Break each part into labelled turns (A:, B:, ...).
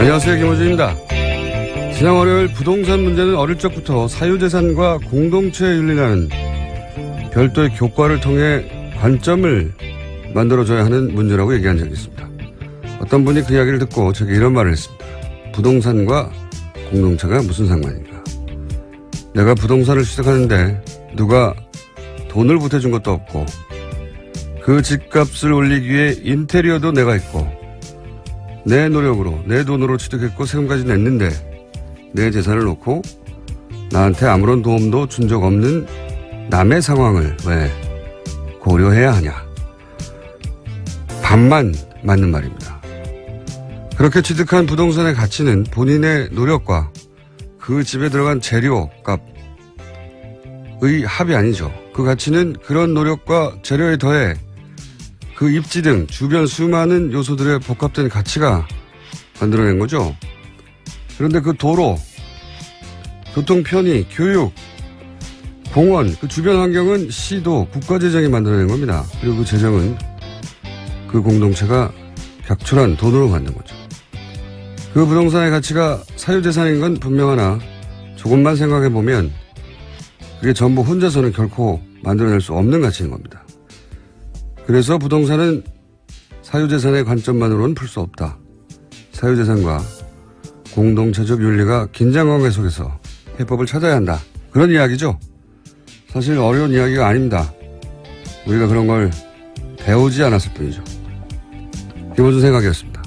A: 안녕하세요, 김호준입니다. 지난 월요일 부동산 문제는 어릴 적부터 사유재산과 공동체 윤리라는 별도의 교과를 통해 관점을 만들어줘야 하는 문제라고 얘기한 적이 있습니다. 어떤 분이 그 이야기를 듣고 제게 이런 말을 했습니다. 부동산과 공동체가 무슨 상관인가. 내가 부동산을 시작하는데 누가 돈을 보태준 것도 없고 그 집값을 올리기 위해 인테리어도 내가 했고 내 노력으로 내 돈으로 취득했고 세금까지 냈는데 내 재산을 놓고 나한테 아무런 도움도 준 적 없는 남의 상황을 왜 고려해야 하냐. 반만 맞는 말입니다. 그렇게 취득한 부동산의 가치는 본인의 노력과 그 집에 들어간 재료값의 합이 아니죠. 그 가치는 그런 노력과 재료에 더해 그 입지 등 주변 수많은 요소들의 복합된 가치가 만들어낸 거죠. 그런데 그 도로, 교통 편의, 교육, 공원, 그 주변 환경은 시도, 국가재정이 만들어낸 겁니다. 그리고 그 재정은 그 공동체가 벽출한 돈으로 만든 거죠. 그 부동산의 가치가 사유재산인 건 분명하나 조금만 생각해보면 그게 전부 혼자서는 결코 만들어낼 수 없는 가치인 겁니다. 그래서 부동산은 사유재산의 관점만으로는 풀 수 없다. 사유재산과 공동체적 윤리가 긴장관계 속에서 해법을 찾아야 한다. 그런 이야기죠. 사실 어려운 이야기가 아닙니다. 우리가 그런 걸 배우지 않았을 뿐이죠. 김호준 생각이었습니다.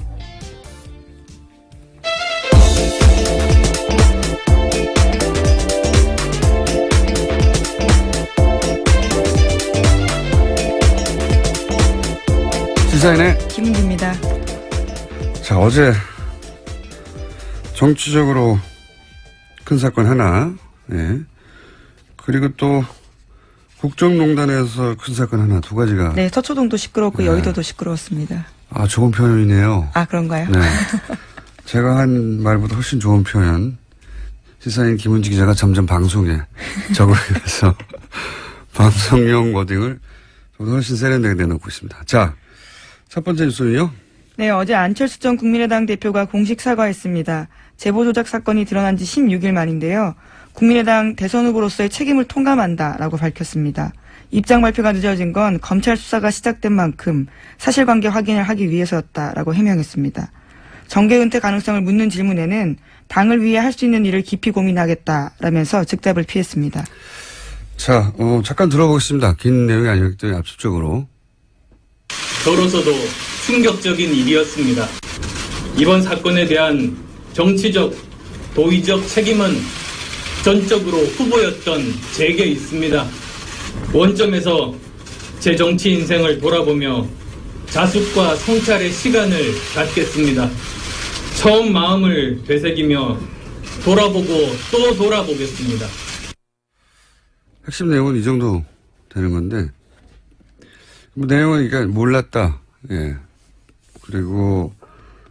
A: 시사인의
B: 김은지입니다.
A: 자, 어제 정치적으로 큰 사건 하나, 예. 그리고 또 국정농단에서 큰 사건 하나, 두 가지가.
B: 네, 서초동도 시끄러웠고
A: 네.
B: 여의도도 시끄러웠습니다.
A: 아, 좋은 표현이네요.
B: 아, 그런가요?
A: 네. 제가 한 말보다 훨씬 좋은 표현. 시사인 김은지 기자가 점점 방송에 적응을 해서 방송용 워딩을 좀 훨씬 세련되게 내놓고 있습니다. 자, 첫 번째 뉴스는요.
B: 네, 어제 안철수 전 국민의당 대표가 공식 사과했습니다. 제보 조작 사건이 드러난 지 16일 만인데요. 국민의당 대선 후보로서의 책임을 통감한다라고 밝혔습니다. 입장 발표가 늦어진 건 검찰 수사가 시작된 만큼 사실관계 확인을 하기 위해서였다라고 해명했습니다. 정계 은퇴 가능성을 묻는 질문에는 당을 위해 할 수 있는 일을 깊이 고민하겠다라면서 즉답을 피했습니다.
A: 자, 잠깐 들어보겠습니다. 긴 내용이 아니기 때문에 압축적으로.
C: 저로서도 충격적인 일이었습니다. 이번 사건에 대한 정치적, 도의적 책임은 전적으로 후보였던 제게 있습니다. 원점에서 제 정치 인생을 돌아보며 자숙과 성찰의 시간을 갖겠습니다. 처음 마음을 되새기며 돌아보고 또 돌아보겠습니다.
A: 핵심 내용은 이 정도 되는 건데, 뭐 내용은 그러니까 몰랐다. 예. 그리고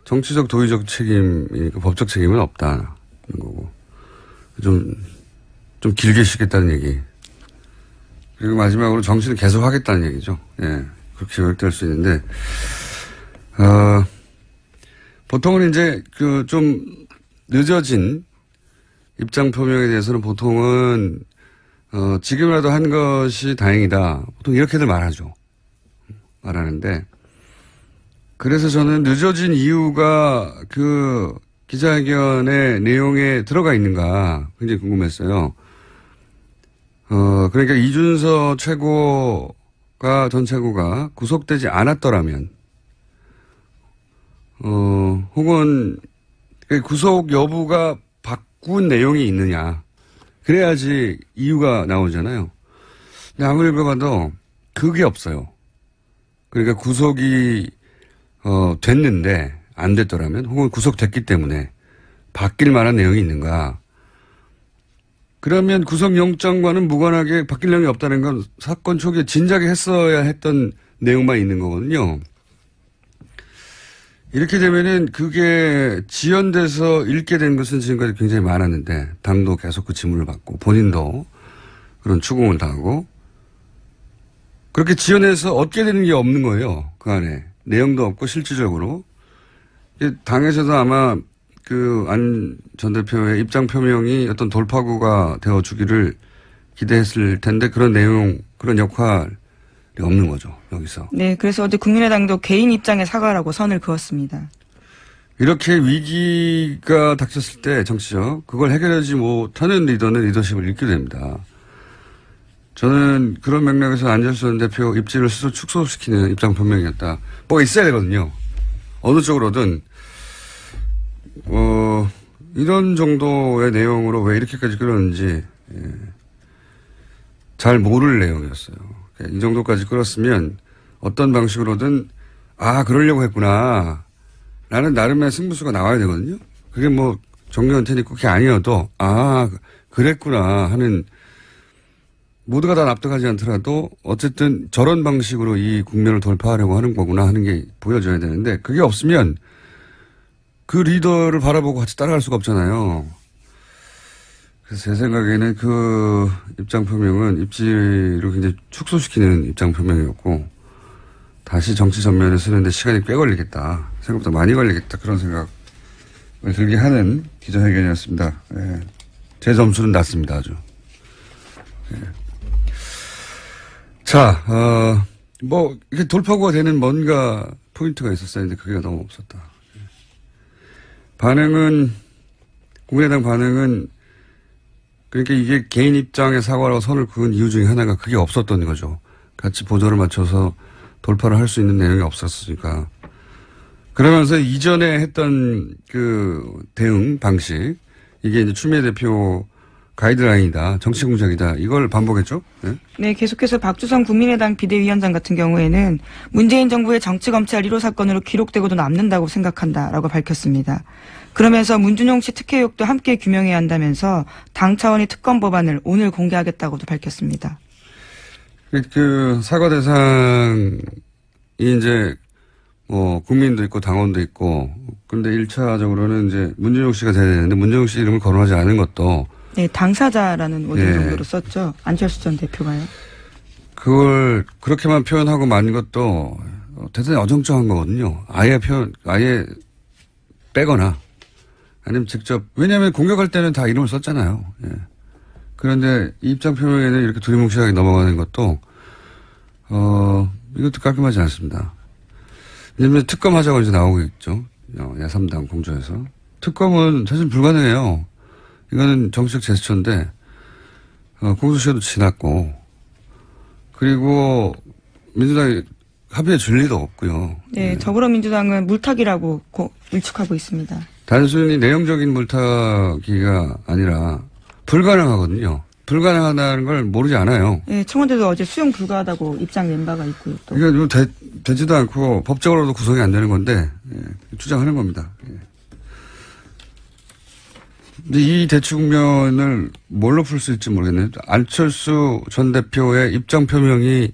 A: 정치적 도의적 책임이니까 법적 책임은 없다는 거고. 좀 길게 쉬겠다는 얘기. 그리고 마지막으로 정치는 계속 하겠다는 얘기죠. 예. 그렇게 요약될 수 있는데, 보통은 이제 좀 늦어진 입장 표명에 대해서는 보통은, 지금이라도 한 것이 다행이다. 보통 이렇게들 말하는데, 그래서 저는 늦어진 이유가 그 기자회견의 내용에 들어가 있는가 굉장히 궁금했어요. 그러니까 이준서 전 최고가 구속되지 않았더라면, 혹은 구속 여부가 바꾼 내용이 있느냐. 그래야지 이유가 나오잖아요. 근데 아무리 읽어봐도 그게 없어요. 그러니까 구속이 됐는데 안 됐더라면, 혹은 구속됐기 때문에 바뀔 만한 내용이 있는가. 그러면 구속영장과는 무관하게 바뀔 내용이 없다는 건 사건 초기에 진작에 했어야 했던 내용만 있는 거거든요. 이렇게 되면은 그게 지연돼서 읽게 된 것은 지금까지 굉장히 많았는데, 당도 계속 그 지문을 받고 본인도 그런 추궁을 당하고, 그렇게 지연해서 얻게 되는 게 없는 거예요. 그 안에 내용도 없고 실질적으로 당에서도 아마 그 안 전 대표의 입장 표명이 어떤 돌파구가 되어 주기를 기대했을 텐데 그런 내용, 그런 역할이 없는 거죠, 여기서.
B: 네, 그래서 어제 국민의당도 개인 입장의 사과라고 선을 그었습니다.
A: 이렇게 위기가 닥쳤을 때 정치적, 그걸 해결하지 못하는 리더는 리더십을 잃게 됩니다. 저는 그런 맥락에서 안철수 전 대표 입지를 스스로 축소시키는 입장 표명이었다. 뭐가 있어야 되거든요. 어느 쪽으로든. 이런 정도의 내용으로 왜 이렇게까지 끌었는지 잘 모를 내용이었어요. 이 정도까지 끌었으면 어떤 방식으로든 그러려고 했구나 라는 나름의 승부수가 나와야 되거든요. 그게 뭐 정경원 테니까 그게 아니어도 그랬구나 하는, 모두가 다 납득하지 않더라도 어쨌든 저런 방식으로 이 국면을 돌파하려고 하는 거구나 하는 게 보여져야 되는데, 그게 없으면 그 리더를 바라보고 같이 따라갈 수가 없잖아요. 그래서 제 생각에는 그 입장 표명은 입지를 굉장히 축소시키는 입장 표명이었고, 다시 정치 전면에 쓰는데 시간이 꽤 걸리겠다, 생각보다 많이 걸리겠다, 그런 생각을 들게 하는 기자회견이었습니다. 예. 제 점수는 낮습니다, 아주. 예. 자, 이게 돌파구가 되는 뭔가 포인트가 있었어야 했는데 그게 너무 없었다. 국민의당 반응은, 그러니까 이게 개인 입장의 사과라고 선을 그은 이유 중에 하나가 그게 없었던 거죠. 같이 보조를 맞춰서 돌파를 할 수 있는 내용이 없었으니까. 그러면서 이전에 했던 그 대응 방식, 이게 이제 추미애 대표 가이드라인이다, 정치 공작이다, 이걸 반복했죠. 네?
B: 네, 계속해서 박주성 국민의당 비대위원장 같은 경우에는 문재인 정부의 정치검찰 1호 사건으로 기록되고도 남는다고 생각한다라고 밝혔습니다. 그러면서 문준용 씨 특혜 의혹도 함께 규명해야 한다면서 당 차원의 특검 법안을 오늘 공개하겠다고도 밝혔습니다.
A: 그 사과 대상이 이제 국민도 있고 당원도 있고, 근데 1차적으로는 이제 문준용 씨가 돼야 되는데 문준용 씨 이름을 거론하지 않은 것도,
B: 네, 당사자라는 워딩 정도로 썼죠. 안철수 전 대표가요.
A: 그걸 그렇게만 표현하고 만 것도 대단히 어정쩡한 거거든요. 아예 빼거나 아니면 직접, 왜냐하면 공격할 때는 다 이름을 썼잖아요. 예. 그런데 입장 표명에는 이렇게 두리뭉실하게 넘어가는 것도 이것도 깔끔하지 않습니다. 왜냐하면 특검 하자고 이제 나오고 있죠. 야3당 공조에서. 특검은 사실 불가능해요. 이거는 정치적 제스처인데 공소시효도 지났고, 그리고 민주당이 합의에 줄 리도 없고요.
B: 네, 더불어민주당은 물타기라고 일축하고 있습니다.
A: 단순히 내용적인 물타기가 아니라 불가능하거든요. 불가능하다는 걸 모르지 않아요.
B: 네, 청와대도 어제 수용 불가하다고 입장 낸 바가 있고요. 또.
A: 이거 되지도 않고 법적으로도 구성이 안 되는 건데 주장하는 겁니다. 근데 이 대치 국면을 뭘로 풀 수 있을지 모르겠네요. 안철수 전 대표의 입장 표명이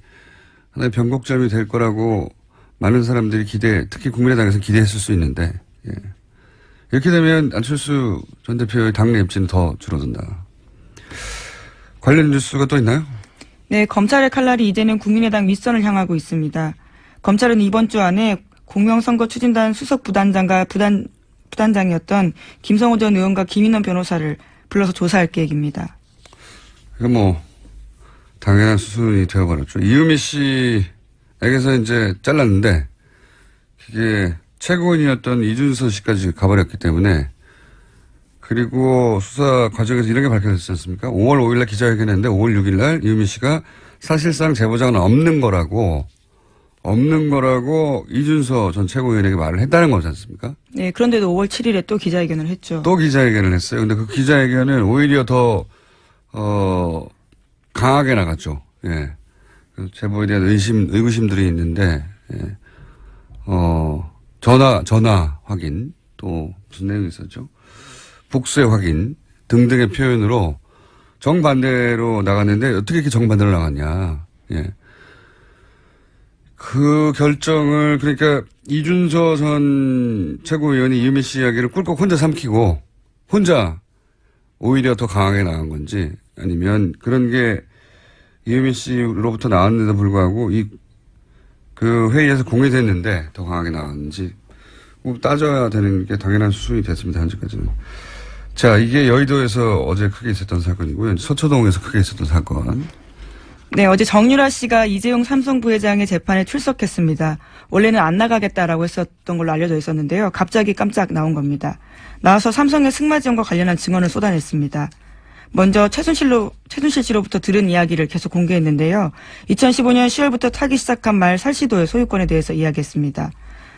A: 하나의 변곡점이 될 거라고 많은 사람들이 특히 국민의당에서 기대했을 수 있는데, 이렇게 되면 안철수 전 대표의 당내 입지는 더 줄어든다. 관련 뉴스가 또 있나요? 네,
B: 검찰의 칼날이 이제는 국민의당 윗선을 향하고 있습니다. 검찰은 이번 주 안에 공명선거 추진단 수석 부단장과 부단장이었던 김성호 전 의원과 김인원 변호사를 불러서 조사할 계획입니다.
A: 이거 당연한 수순이 되어버렸죠. 이유미 씨에게서 이제 잘랐는데, 이게 최고인이었던 이준서 씨까지 가버렸기 때문에, 그리고 수사 과정에서 이런 게 밝혀졌지 않습니까? 5월 5일날 기자회견했는데 5월 6일날 이유미 씨가 사실상 제보자는 없는 거라고 이준서 전 최고위원에게 말을 했다는 거지 않습니까?
B: 네, 그런데도 5월 7일에 또 기자회견을 했죠.
A: 또 기자회견을 했어요. 근데 그 기자회견은 오히려 더 강하게 나갔죠. 예. 그 제보에 대한 의구심들이 있는데, 예. 전화 확인, 또 무슨 내용이 있었죠? 복수의 확인 등등의 표현으로 정반대로 나갔는데 어떻게 이렇게 정반대로 나갔냐. 예. 그 결정을, 그러니까 이준서 전 최고위원이 이유미 씨 이야기를 꿀꺽 혼자 삼키고 혼자 오히려 더 강하게 나간 건지, 아니면 그런 게 이유미 씨로부터 나왔는데도 불구하고 그 회의에서 공개됐는데 더 강하게 나갔는지, 따져야 되는 게 당연한 수준이 됐습니다. 현재까지는. 자, 이게 여의도에서 어제 크게 있었던 사건이고요. 서초동에서 크게 있었던 사건.
B: 네, 어제 정유라 씨가 이재용 삼성 부회장의 재판에 출석했습니다. 원래는 안 나가겠다라고 했었던 걸로 알려져 있었는데요. 갑자기 깜짝 나온 겁니다. 나와서 삼성의 승마 지원과 관련한 증언을 쏟아냈습니다. 먼저 최순실 씨로부터 들은 이야기를 계속 공개했는데요. 2015년 10월부터 타기 시작한 말 살시도의 소유권에 대해서 이야기했습니다.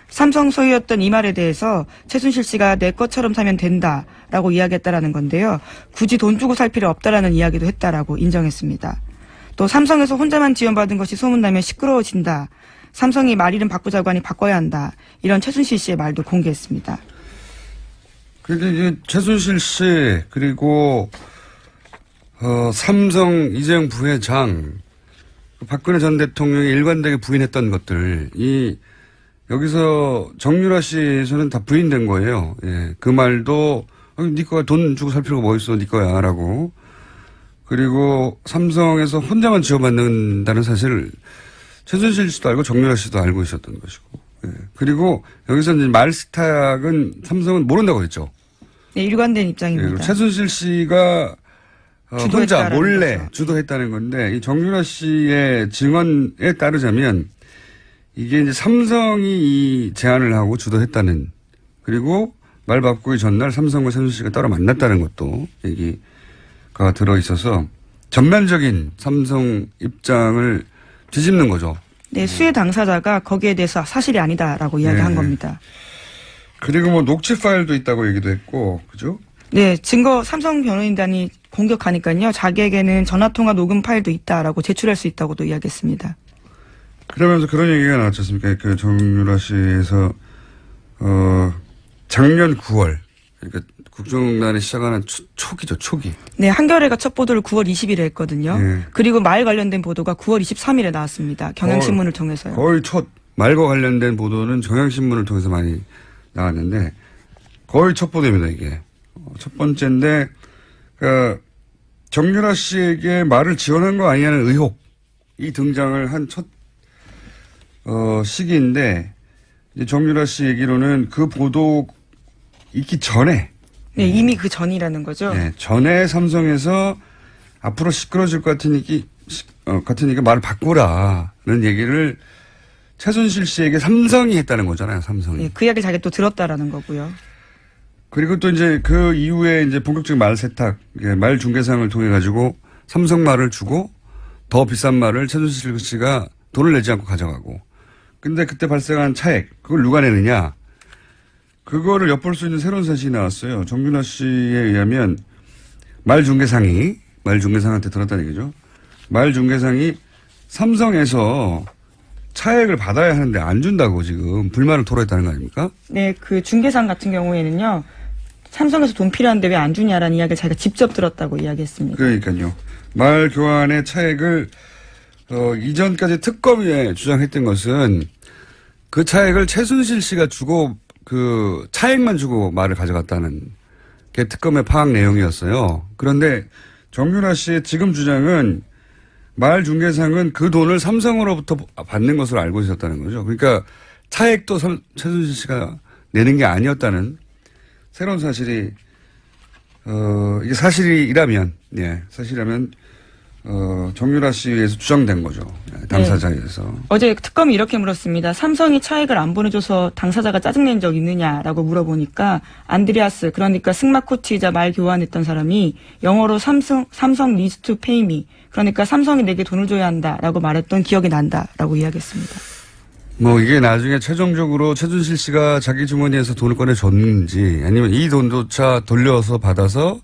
B: 삼성 소유였던 이 말에 대해서 최순실 씨가 내 것처럼 사면 된다라고 이야기했다라는 건데요. 굳이 돈 주고 살 필요 없다라는 이야기도 했다라고 인정했습니다. 또 삼성에서 혼자만 지원받은 것이 소문나면 시끄러워진다. 삼성이 말 이름 바꾸자고 하니 바꿔야 한다. 이런 최순실 씨의 말도 공개했습니다.
A: 그런데 최순실 씨 그리고 삼성 이재용 부회장 박근혜 전 대통령이 일관되게 부인했던 것들 여기서 정유라 씨에서는 다 부인된 거예요. 예, 그 말도 네 거야 돈 주고 살 필요가 뭐 있어 네 거야라고. 그리고 삼성에서 혼자만 지원받는다는 사실을 최순실 씨도 알고 정유라 씨도 알고 있었던 것이고. 예. 그리고 여기서 이제 말 스탁은 삼성은 모른다고 했죠.
B: 네, 일관된 입장입니다.
A: 예, 최순실 씨가 혼자 몰래 거죠. 주도했다는 건데 이 정유라 씨의 증언에 따르자면 이게 이제 삼성이 이 제안을 하고 주도했다는 그리고 말 바꾸기 전날 삼성과 최순실 씨가 따로 만났다는 것도 얘기가 들어 있어서 전면적인 삼성 입장을 뒤집는 거죠.
B: 네, 수혜 당사자가 거기에 대해서 사실이 아니다라고 이야기한 겁니다.
A: 그리고 뭐 녹취 파일도 있다고 얘기도 했고, 그죠?
B: 네, 증거 삼성 변호인단이 공격하니까요. 자기에게는 전화통화 녹음 파일도 있다라고 제출할 수 있다고도 이야기했습니다.
A: 그러면서 그런 얘기가 나왔지 않습니까? 그 정유라 씨에서 작년 9월 그러니까 국정농단이 시작하는 초기죠, 초기.
B: 네, 한겨레가 첫 보도를 9월 20일에 했거든요. 네. 그리고 말 관련된 보도가 9월 23일에 나왔습니다. 경향신문을 통해서요.
A: 거의 첫 말과 관련된 보도는 경향신문을 통해서 많이 나왔는데 거의 첫 보도입니다, 이게. 첫 번째인데 그러니까 정유라 씨에게 말을 지원한 거 아니냐는 의혹이 등장을 한 첫 시기인데 이제 정유라 씨 얘기로는 그 보도 있기 전에
B: 네, 이미 그 전이라는 거죠.
A: 네, 전에 삼성에서 앞으로 시끄러질 것 같으니까 말을 바꾸라는 얘기를 최순실 씨에게 삼성이 했다는 거잖아요, 삼성이.
B: 네, 그 이야기를 자기가 또 들었다라는 거고요.
A: 그리고 또 이제 그 이후에 이제 본격적인 말 세탁, 말 중개상을 통해 가지고 삼성 말을 주고 더 비싼 말을 최순실 씨가 돈을 내지 않고 가져가고. 근데 그때 발생한 차액, 그걸 누가 내느냐? 그거를 엿볼 수 있는 새로운 사실이 나왔어요. 정유라 씨에 의하면 말 중개상한테 들었다는 얘기죠. 말 중개상이 삼성에서 차액을 받아야 하는데 안 준다고 지금 불만을 토로했다는 거 아닙니까?
B: 네, 그 중개상 같은 경우에는요. 삼성에서 돈 필요한데 왜 안 주냐라는 이야기를 자기가 직접 들었다고 이야기했습니다.
A: 그러니까요. 말 교환의 차액을 이전까지 특검에 주장했던 것은 그 차액을 최순실 씨가 주고 그 차액만 주고 말을 가져갔다는 게 특검의 파악 내용이었어요. 그런데 정유라 씨의 지금 주장은 말 중개상은 그 돈을 삼성으로부터 받는 것으로 알고 있었다는 거죠. 그러니까 차액도 최순실 씨가 내는 게 아니었다는 새로운 사실이 이게 사실이라면 정유라 씨에 의해서 주장된 거죠. 당사자에 의해서. 네.
B: 어제 특검이 이렇게 물었습니다. 삼성이 차액을 안 보내줘서 당사자가 짜증낸 적 있느냐라고 물어보니까 안드레아스, 그러니까 승마 코치이자 말 교환했던 사람이 영어로 삼성 needs to pay me, 그러니까 삼성이 내게 돈을 줘야 한다라고 말했던 기억이 난다라고 이야기했습니다.
A: 뭐 이게 나중에 최종적으로 최순실 씨가 자기 주머니에서 돈을 꺼내줬는지 아니면 이 돈조차 돌려서 받아서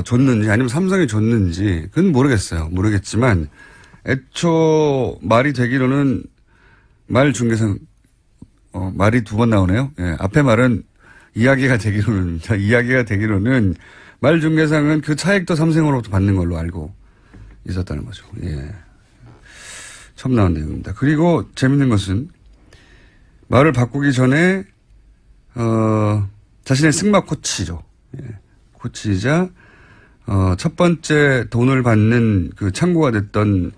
A: 줬는지 아니면 삼성이 줬는지 그건 모르겠지만 애초 말이 되기로는 말 중개상 말이 두 번 나오네요. 예, 앞에 말은 이야기가 되기로는 말 중개상은 그 차액도 삼성으로부터 받는 걸로 알고 있었다는 거죠. 예. 처음 나온 내용입니다. 그리고 재밌는 것은 말을 바꾸기 전에 자신의 승마 코치죠. 예. 코치이자 첫 번째 돈을 받는 그 창구가 됐던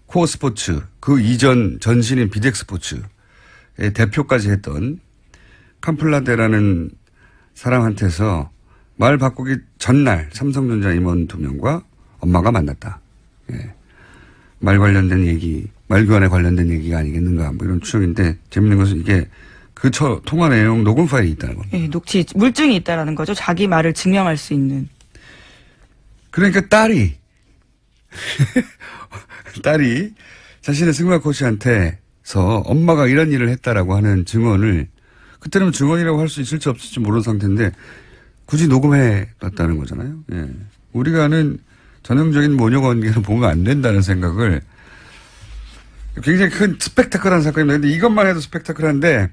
A: 코어 스포츠, 그 이전 전신인 비덱 스포츠의 대표까지 했던 캄플라데라는 사람한테서 말 바꾸기 전날 삼성전자 임원 2명과 엄마가 만났다. 예. 말 관련된 얘기, 말 교환에 관련된 얘기가 아니겠는가, 뭐 이런 추정인데, 재밌는 것은 이게 그 통화 내용 녹음 파일이 있다는 겁니다.
B: 예, 녹취, 물증이 있다라는 거죠. 자기 말을 증명할 수 있는.
A: 그러니까 딸이 자신의 승마 코치한테서 엄마가 이런 일을 했다라고 하는 증언을, 그때는 증언이라고 할 수 있을지 없을지 모르는 상태인데 굳이 녹음해 놨다는 거잖아요. 예. 우리가 아는 전형적인 모녀 관계를 보면 안 된다는 생각을, 굉장히 큰 스펙타클한 사건입니다. 근데 이것만 해도 스펙타클한데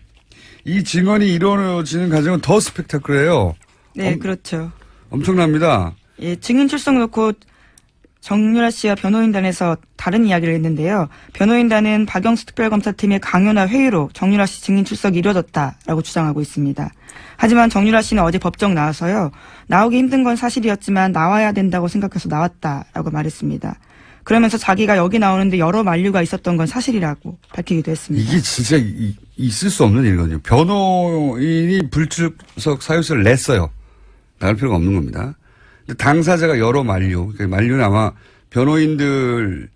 A: 이 증언이 이루어지는 과정은 더 스펙타클해요.
B: 네, 그렇죠.
A: 엄청납니다.
B: 예, 증인 출석 놓고 정유라 씨와 변호인단에서 다른 이야기를 했는데요. 변호인단은 박영수 특별검사팀의 강요나 회유로 정유라 씨 증인 출석이 이루어졌다라고 주장하고 있습니다. 하지만 정유라 씨는 어제 법정 나와서요. 나오기 힘든 건 사실이었지만 나와야 된다고 생각해서 나왔다라고 말했습니다. 그러면서 자기가 여기 나오는데 여러 만류가 있었던 건 사실이라고 밝히기도 했습니다.
A: 이게 진짜 있을 수 없는 일이거든요. 변호인이 불출석 사유서를 냈어요. 나올 필요가 없는 겁니다. 근데 당사자가 여러 만류, 만류는 아마 변호인들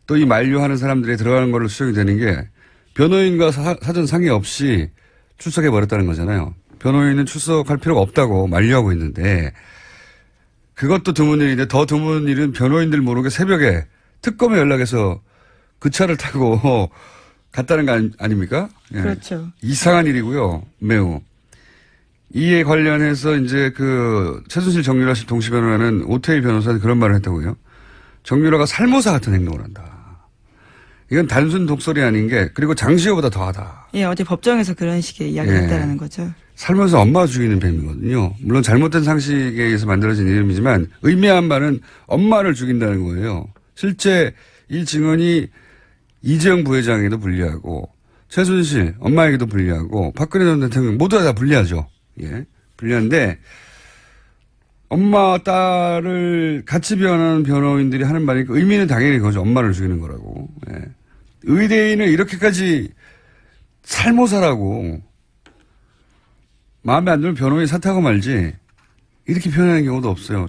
A: 또 이 만류하는 사람들이 들어가는 걸로 추정이 되는 게, 변호인과 사전 상의 없이 출석해 버렸다는 거잖아요. 변호인은 출석할 필요가 없다고 만류하고 있는데, 그것도 드문 일인데 더 드문 일은 변호인들 모르게 새벽에 특검에 연락해서 그 차를 타고 갔다는 거 아닙니까? 예.
B: 그렇죠.
A: 이상한 일이고요. 매우. 이에 관련해서 이제 최순실 정유라 씨 동시 변호하는 오태일 변호사는 그런 말을 했다고요. 정유라가 살모사 같은 행동을 한다. 이건 단순 독설이 아닌 게, 그리고 장시호보다 더하다.
B: 예, 어제 법정에서 그런 식의 이야기를
A: 예.
B: 했다라는 거죠.
A: 살면서 엄마 죽이는 뱀이거든요. 물론 잘못된 상식에 의해서 만들어진 이름이지만 의미한 바는 엄마를 죽인다는 거예요. 실제 이 증언이 이재용 부회장에게도 불리하고 최순실 엄마에게도 불리하고 박근혜 전 대통령 모두 다 불리하죠. 예, 불리한데 엄마 딸을 같이 변호하는 변호인들이 하는 말이니까 의미는 당연히 그거죠. 엄마를 죽이는 거라고. 예. 의대인을 이렇게까지 살모사라고, 마음에 안 들면 변호인 사퇴하고 말지 이렇게 표현하는 경우도 없어요.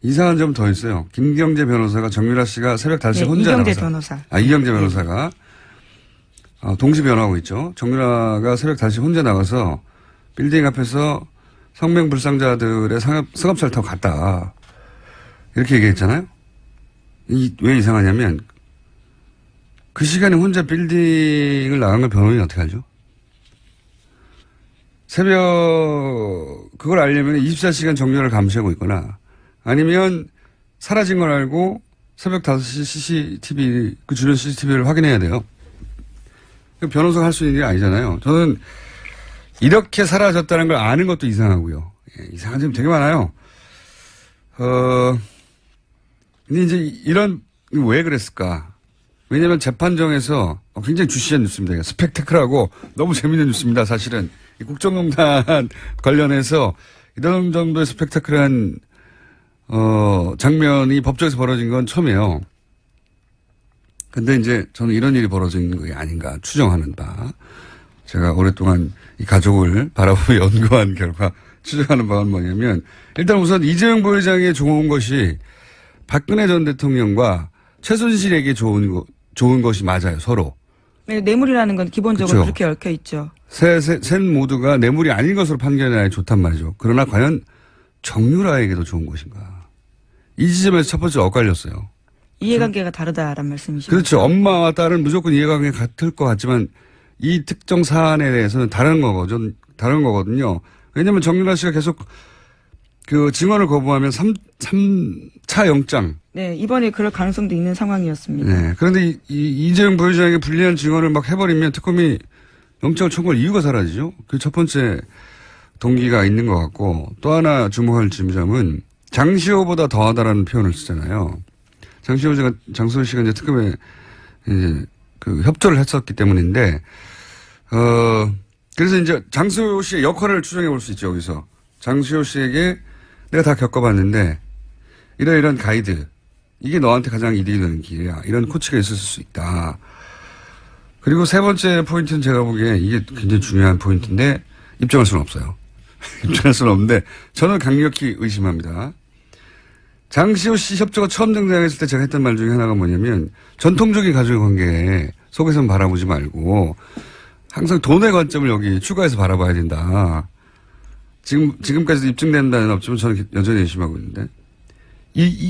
A: 이상한 점 더 있어요. 김경재 변호사가 정유라 씨가 새벽 5시 혼자
B: 이경재
A: 나가서.
B: 변호사.
A: 이경재 변호사가 동시 변호하고 있죠. 정유라가 새벽 5시 혼자 나가서 빌딩 앞에서 성명불상자들의 승합차를 타고 갔다. 이렇게 얘기했잖아요. 왜 이상하냐면 그 시간에 혼자 빌딩을 나간 걸 변호인이 어떻게 알죠? 새벽 그걸 알려면 24시간 정유라를 감시하고 있거나 아니면 사라진 걸 알고 새벽 5시 CCTV, 그 주변 CCTV를 확인해야 돼요. 변호사가 할 수 있는 게 아니잖아요. 저는 이렇게 사라졌다는 걸 아는 것도 이상하고요. 예, 이상한 점이 되게 많아요. 근데 이제 왜 그랬을까? 왜냐면 재판정에서 굉장히 주시한 뉴스입니다. 스펙타클하고 너무 재밌는 뉴스입니다. 사실은. 이 국정농단 관련해서 이런 정도의 스펙타클한 장면이 법정에서 벌어진 건 처음이에요. 근데 이제 저는 이런 일이 벌어진 게 아닌가 추정하는 바. 제가 오랫동안 이 가족을 바라보며 연구한 결과 추정하는 바는 뭐냐면, 일단 우선 이재용 부회장에 좋은 것이 박근혜 전 대통령과 최순실에게 좋은 것이 맞아요, 서로.
B: 네, 뇌물이라는 건 기본적으로
A: 그렇죠.
B: 그렇게 얽혀 있죠.
A: 셋 모두가 뇌물이 아닌 것으로 판결해야 좋단 말이죠. 그러나 과연 정유라에게도 좋은 것인가. 이 지점에서 첫 번째로 엇갈렸어요.
B: 이해관계가 다르다란 말씀이시죠.
A: 그렇죠. 엄마와 딸은 무조건 이해관계가 같을 것 같지만 이 특정 사안에 대해서는 다른 거거든요. 왜냐하면 정유라 씨가 계속 그 증언을 거부하면 3차 영장.
B: 네, 이번에 그럴 가능성도 있는 상황이었습니다.
A: 네. 그런데 이재용 부회장에게 불리한 증언을 막 해버리면 특검이 영장을 청구할 이유가 사라지죠. 그 첫 번째 동기가 있는 것 같고, 또 하나 주목할 점은 장시호보다 더하다라는 표현을 쓰잖아요. 장시호 씨가 이제 특검에 이제 그 협조를 했었기 때문인데, 그래서 이제 장시호 씨의 역할을 추정해 볼 수 있죠, 여기서. 장시호 씨에게 내가 다 겪어봤는데, 이런 가이드, 이게 너한테 가장 이득이 되는 길이야. 이런 코치가 있었을 수 있다. 그리고 세 번째 포인트는 제가 보기에 이게 굉장히 중요한 포인트인데, 입증할 수는 없어요. 입증할 수는 없는데 저는 강력히 의심합니다. 장시호 씨 협조가 처음 등장했을 때 제가 했던 말 중에 하나가 뭐냐면 전통적인 가족의 관계 속에서만 바라보지 말고 항상 돈의 관점을 여기 추가해서 바라봐야 된다. 지금까지도 입증된 바는 없지만 저는 여전히 의심하고 있는데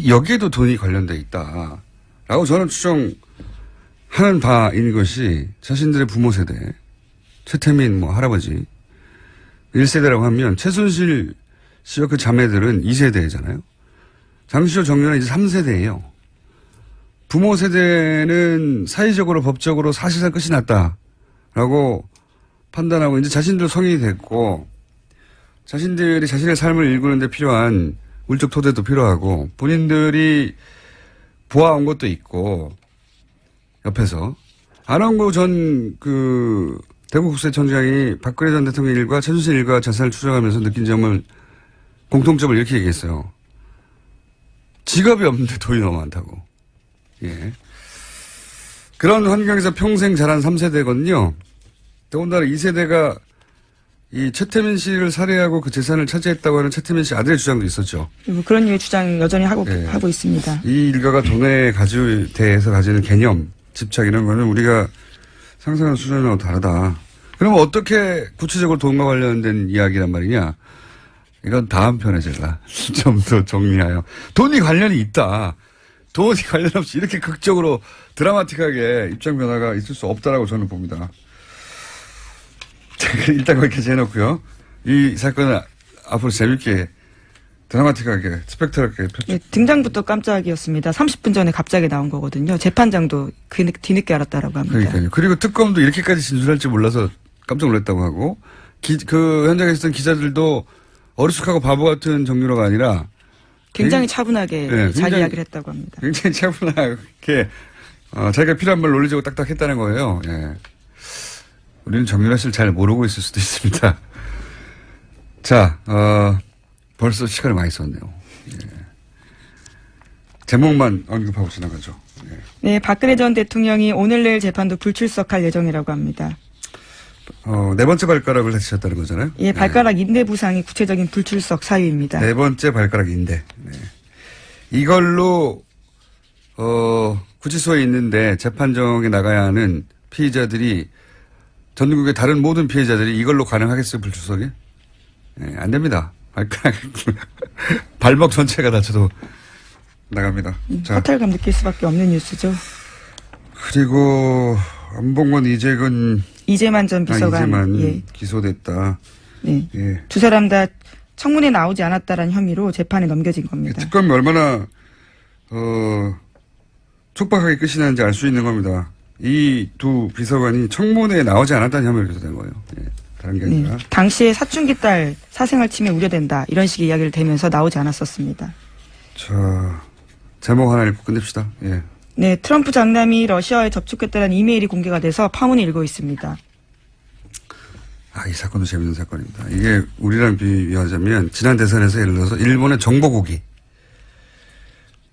A: 여기에도 돈이 관련돼 있다. 라고 저는 추정하는 바인 것이 자신들의 부모 세대, 최태민 뭐 할아버지 1세대라고 하면 최순실 씨와 그 자매들은 2세대잖아요. 장시호 정유는 이제 3세대예요. 부모 세대는 사회적으로 법적으로 사실상 끝이 났다라고 판단하고 이제 자신들 성인이 됐고 자신들이 자신의 삶을 일구는 데 필요한 물적 토대도 필요하고 본인들이 보아온 것도 있고 옆에서 안원구 전 대구국세청장이 박근혜 전 대통령 일과 최순실 일가 자산을 추적하면서 느낀 공통점을 이렇게 얘기했어요. 직업이 없는데 돈이 너무 많다고. 예. 그런 환경에서 평생 자란 3세대거든요. 더군다나 2세대가 이 최태민 씨를 살해하고 그 재산을 차지했다고 하는 최태민 씨 아들의 주장도 있었죠.
B: 뭐 그런 류의 주장 여전히 하고 있습니다.
A: 이 일가가 돈에 대해서 가지는 개념, 집착 이런 거는 우리가 상상하는 수준하고 다르다. 그러면 어떻게 구체적으로 돈과 관련된 이야기란 말이냐. 이건 다음 편에 제가 좀 더 정리하여. 돈이 관련이 있다. 돈이 관련 없이 이렇게 극적으로 드라마틱하게 입장 변화가 있을 수 없다라고 저는 봅니다. 일단 거기까지 해놓고요. 이 사건은 앞으로 재밌게 드라마틱하게 스펙트럴하게
B: 예, 등장부터 깜짝이었습니다. 30분 전에 갑자기 나온 거거든요. 재판장도 뒤늦게 알았다라고 합니다.
A: 그러니까요. 그리고 특검도 이렇게까지 진술할 줄 몰라서 깜짝 놀랐다고 하고 그 현장에 있었던 기자들도 어리숙하고 바보 같은 정유라가 아니라
B: 굉장히 차분하게 자기 이야기를 했다고 합니다.
A: 굉장히 차분하게 자기가 필요한 말 논리적으로 딱딱 했다는 거예요. 예. 우리는 정유라 씨를 잘 모르고 있을 수도 있습니다. 자, 벌써 시간을 많이 썼네요. 예. 제목만 언급하고 지나가죠. 예.
B: 네, 박근혜 전 대통령이 오늘 내일 재판도 불출석할 예정이라고 합니다.
A: 네 번째 발가락을 다치셨다는 거잖아요.
B: 예, 발가락 인대 부상이 구체적인 불출석 사유입니다.
A: 네 번째 발가락 인대. 네. 이걸로 구치소에 있는데 재판정에 나가야 하는 피의자들이 전국의 다른 모든 피해자들이 이걸로 가능하겠어요, 불출석이? 네, 안 됩니다. 발가락 발목 전체가 다쳐도 나갑니다. 자,
B: 허탈감 느낄 수밖에 없는 뉴스죠.
A: 그리고 안봉건
B: 이재만 전 비서관
A: 이재만 기소됐다.
B: 네.
A: 예.
B: 두 사람 다 청문회 나오지 않았다라는 혐의로 재판에 넘겨진 겁니다.
A: 특검이 얼마나 촉박하게 끝이 나는지 알 수 있는 겁니다. 이 두 비서관이 청문회에 나오지 않았다는 혐의를 기소된 거예요. 예. 다른 게 아니라.
B: 네. 당시에 사춘기 딸 사생활 침해 우려된다. 이런 식의 이야기를 대면서 나오지 않았었습니다.
A: 자, 제목 하나 읽고 끝냅시다. 예.
B: 네, 트럼프 장남이 러시아에 접촉했다는 이메일이 공개가 돼서 파문이 일고 있습니다.
A: 이 사건도 재밌는 사건입니다. 이게 우리랑 비교하자면 지난 대선에서 예를 들어서 일본의 정보국이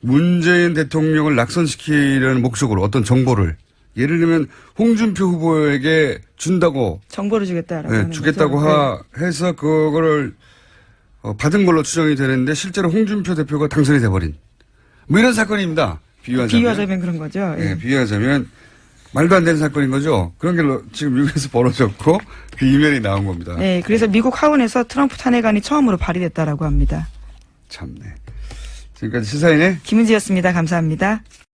A: 문재인 대통령을 낙선시키려는 목적으로 어떤 정보를 예를 들면 홍준표 후보에게 준다고
B: 정보를 주겠다라고 하는
A: 주겠다고
B: 거죠.
A: 해서 그거를 받은 걸로 추정이 되는데 실제로 홍준표 대표가 당선이 돼버린 뭐 이런 사건입니다. 비유하자면
B: 그런 거죠.
A: 예. 비유하자면 말도 안 되는 사건인 거죠. 그런 게 지금 미국에서 벌어졌고 그 이면이 나온 겁니다.
B: 네, 그래서 미국 하원에서 트럼프 탄핵안이 처음으로 발의됐다라고 합니다.
A: 참네. 지금까지 시사인의
B: 김은지였습니다. 감사합니다.